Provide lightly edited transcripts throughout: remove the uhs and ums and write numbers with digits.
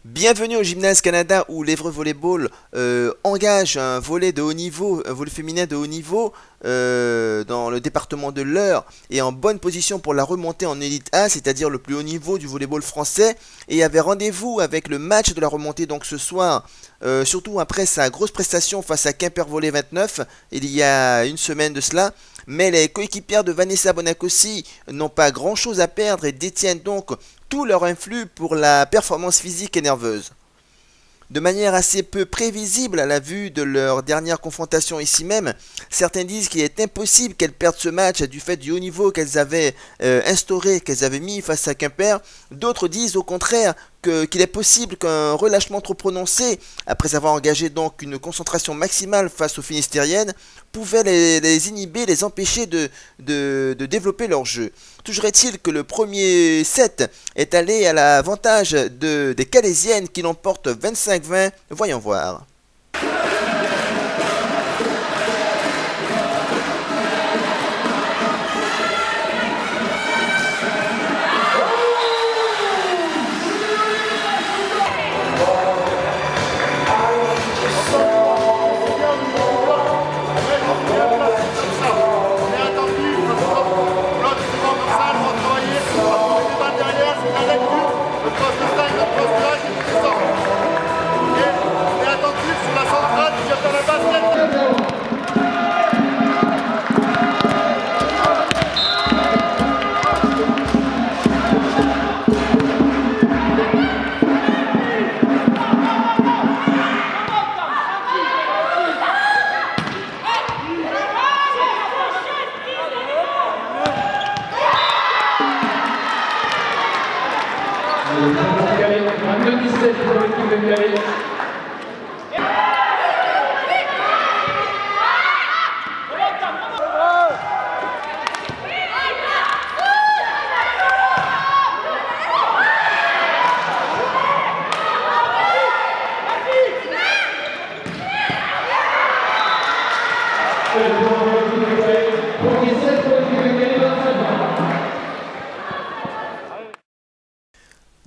Bienvenue au Gymnase Canada où l'Évreux Volleyball engage un volley de haut niveau, un volley féminin de haut niveau dans le département de l'Eure et en bonne position pour la remontée en Élite A, c'est-à-dire le plus haut niveau du volleyball français, et avait rendez-vous avec le match de la remontée donc ce soir, surtout après sa grosse prestation face à Quimper Volley 29 il y a une semaine de cela. Mais les coéquipières de Vanessa Bonacossi n'ont pas grand-chose à perdre et détiennent donc tout leur influx pour la performance physique et nerveuse. De manière assez peu prévisible à la vue de leur dernière confrontation ici même, certains disent qu'il est impossible qu'elles perdent ce match du fait du haut niveau qu'elles avaient instauré, qu'elles avaient mis face à Quimper. D'autres disent au contraire qu'il est possible qu'un relâchement trop prononcé, après avoir engagé donc une concentration maximale face aux Finistériennes, pouvait les inhiber, les empêcher de développer leur jeu. Toujours est-il que le premier set est allé à l'avantage des Calaisiennes qui l'emportent 25-20. Voyons voir.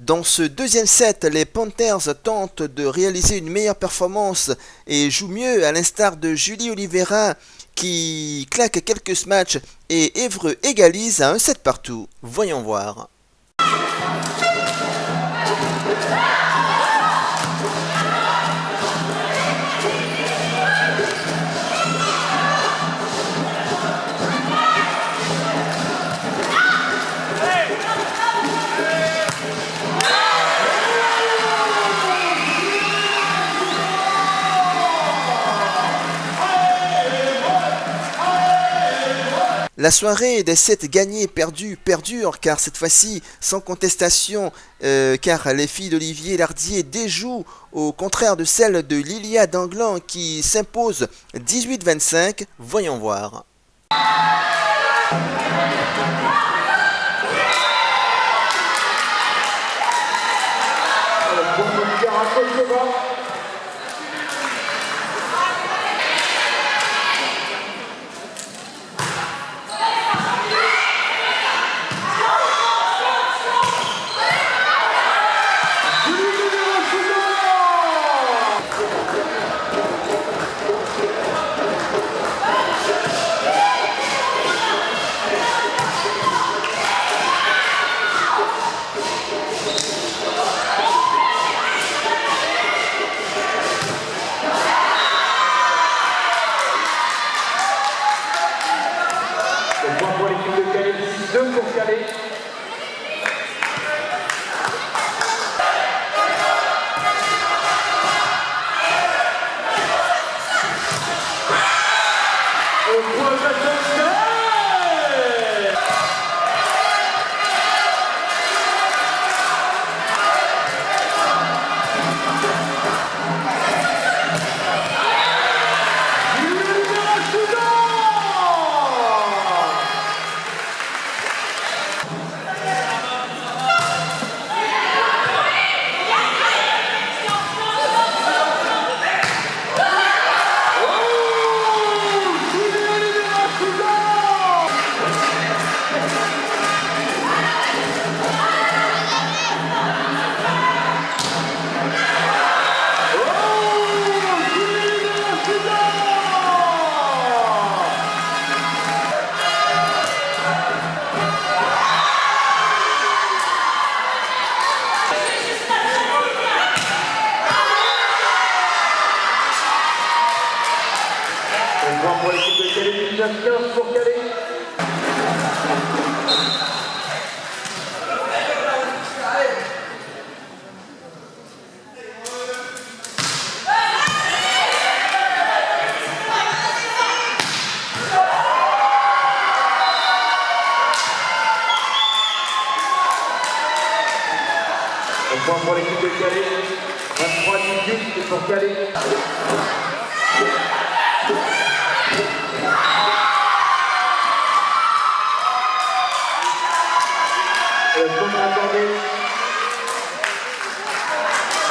Dans ce deuxième set, les Panthers tentent de réaliser une meilleure performance et jouent mieux à l'instar de Julie Oliveira qui claque quelques smatchs et Évreux égalise à un set partout. Voyons voir. La soirée des 7 gagnés perdus perdure car cette fois-ci sans contestation car les filles d'Olivier Lardier déjouent au contraire de celles de Lilia Danglan qui s'impose 18-25. Voyons voir. Un point pour l'équipe de Calais. 23-18 pour Calais. Et le point accordé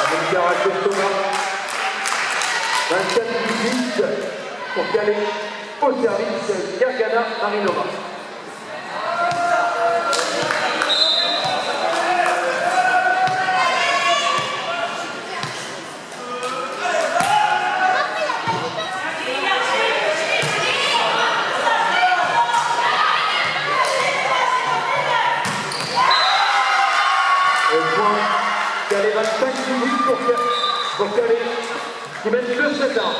avec Caractère Thomas. 24-18 pour Calais. Au service Gargana Marinova. Calais 25-18 pour Calais, qui mène 2-7 ans.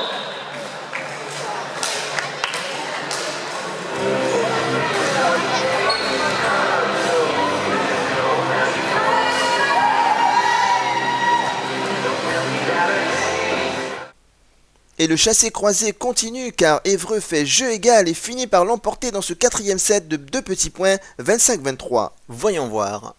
Et le chassé-croisé continue car Évreux fait jeu égal et finit par l'emporter dans ce quatrième set de 2 petits points, 25-23. Voyons voir.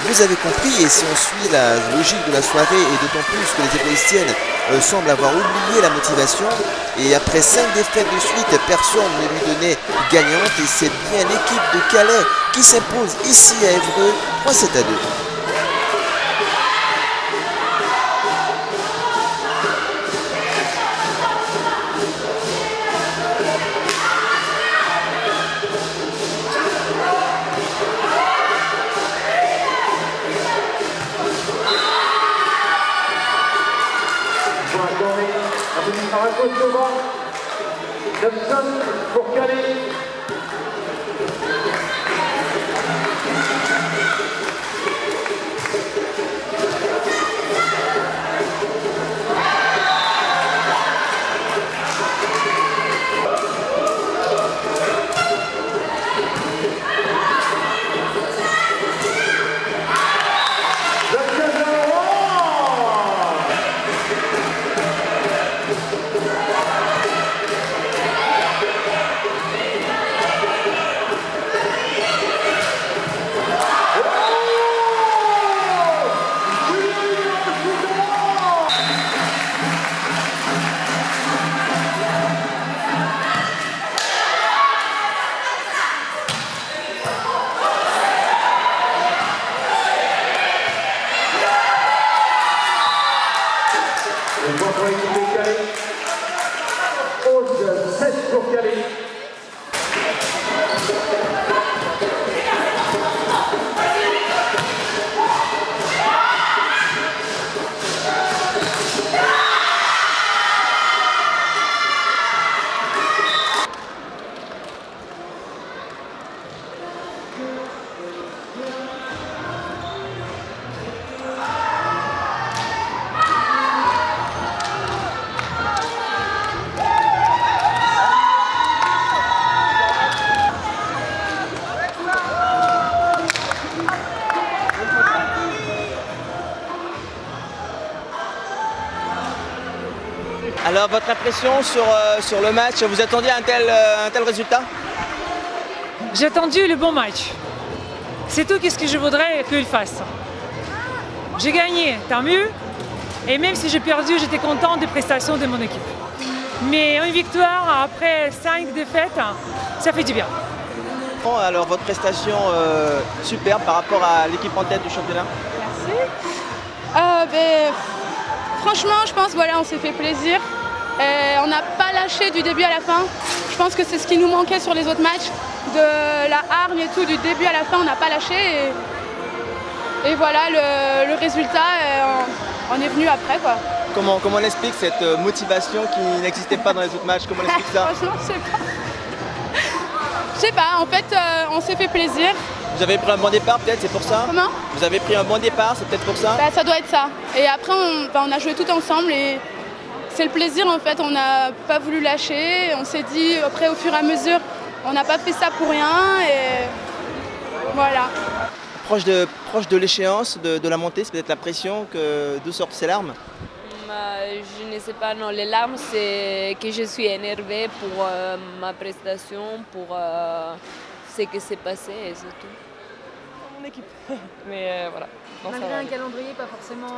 Vous avez compris, et si on suit la logique de la soirée, et d'autant plus que les épaulistiennes semblent avoir oublié la motivation, et après 5 défaites de suite, personne ne lui donnait gagnante, et c'est bien l'équipe de Calais qui s'impose ici à Évreux, 3-7-2. Johnson pour Calais. Alors, votre impression sur le match, vous attendiez un tel résultat? J'ai attendu le bon match. C'est tout ce que je voudrais qu'il fasse. J'ai gagné, tant mieux. Et même si j'ai perdu, j'étais contente des prestations de mon équipe. Mais une victoire après 5 défaites, ça fait du bien. Bon, alors, votre prestation superbe par rapport à l'équipe en tête du championnat? Merci. Franchement, je pense voilà, on s'est fait plaisir. On n'a pas lâché du début à la fin. Je pense que c'est ce qui nous manquait sur les autres matchs. De la hargne et tout, du début à la fin, on n'a pas lâché. Et voilà, le résultat, on est venu après, quoi. Comment on explique cette motivation qui n'existait pas dans les autres matchs? Comment on explique ça? Franchement, je sais pas. Je sais pas, en fait, on s'est fait plaisir. Vous avez pris un bon départ peut-être, c'est pour ça? Comment? Vous avez pris un bon départ, c'est peut-être pour ça? Ça doit être ça. Et après, on a joué tout ensemble et c'est le plaisir en fait. On n'a pas voulu lâcher. On s'est dit, après, au fur et à mesure, on n'a pas fait ça pour rien et voilà. Proche de l'échéance, de la montée, c'est peut-être la pression, d'où sortent ces larmes? Je ne sais pas, non, les larmes, c'est que je suis énervée pour ma prestation, pour ce qui s'est passé et c'est tout. Mon équipe, mais voilà. Non, Malgré un calendrier pas forcément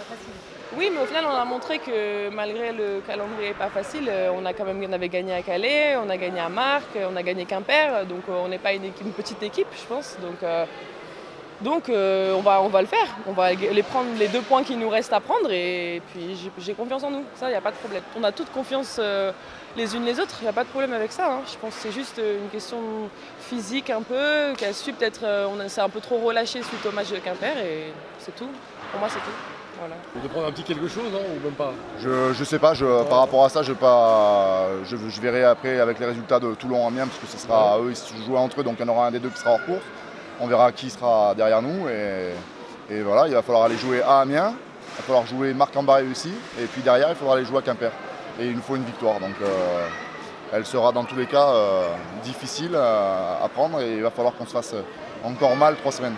facile. Oui, mais au final, on a montré que malgré le calendrier pas facile, on avait gagné à Calais, on a gagné à Marques, on a gagné Quimper, donc on n'est pas une petite équipe, je pense. Donc on va le faire, on va les prendre les 2 points qui nous restent à prendre et puis j'ai confiance en nous, ça il n'y a pas de problème. On a toute confiance les unes les autres, il n'y a pas de problème avec ça, hein. Je pense que c'est juste une question physique un peu, qui a su peut-être, on s'est un peu trop relâché suite au match de Quimper et c'est tout, pour moi c'est tout. Voilà. De prendre un petit quelque chose, non, ou même pas? Je sais pas, par rapport à ça, je verrai après avec les résultats de Toulon-Amiens, parce que ce sera eux, ils se jouent entre eux, donc il y en aura un des deux qui sera hors course. On verra qui sera derrière nous et voilà, il va falloir aller jouer à Amiens, il va falloir jouer Marc-en-Barœul aussi, et puis derrière il faudra aller jouer à Quimper. Et il nous faut une victoire, donc elle sera dans tous les cas difficile à prendre et il va falloir qu'on se fasse encore mal 3 semaines.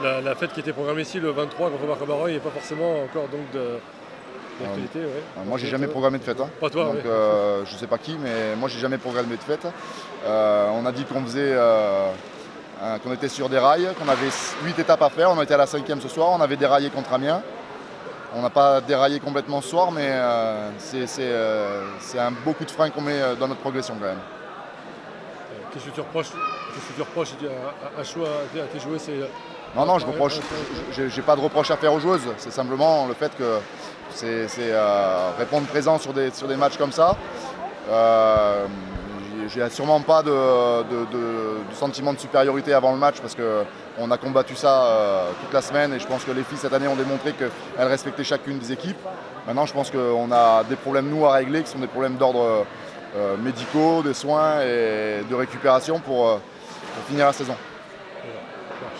La fête qui était programmée ici le 23 contre Marc-en-Barœul n'est pas forcément encore donc d'actualité. Ouais. Moi j'ai jamais programmé de fête. Hein. Pas toi, donc, ouais. Je sais pas qui, mais moi j'ai jamais programmé de fête. On a dit qu'on faisait... qu'on était sur des rails, qu'on avait 8 étapes à faire, on était à la 5e ce soir, on avait déraillé contre Amiens. On n'a pas déraillé complètement ce soir, mais c'est un beau coup de frein qu'on met dans notre progression quand même. Qu'est-ce que tu reproches à tes joueuses? Non, je reproche. J'ai pas de reproche à faire aux joueuses, c'est simplement le fait que c'est répondre présent sur des matchs comme ça. J'ai sûrement pas de sentiment de supériorité avant le match parce qu'on a combattu ça toute la semaine et je pense que les filles cette année ont démontré qu'elles respectaient chacune des équipes. Maintenant je pense qu'on a des problèmes nous à régler qui sont des problèmes d'ordre médicaux, de soins et de récupération pour finir la saison. Voilà.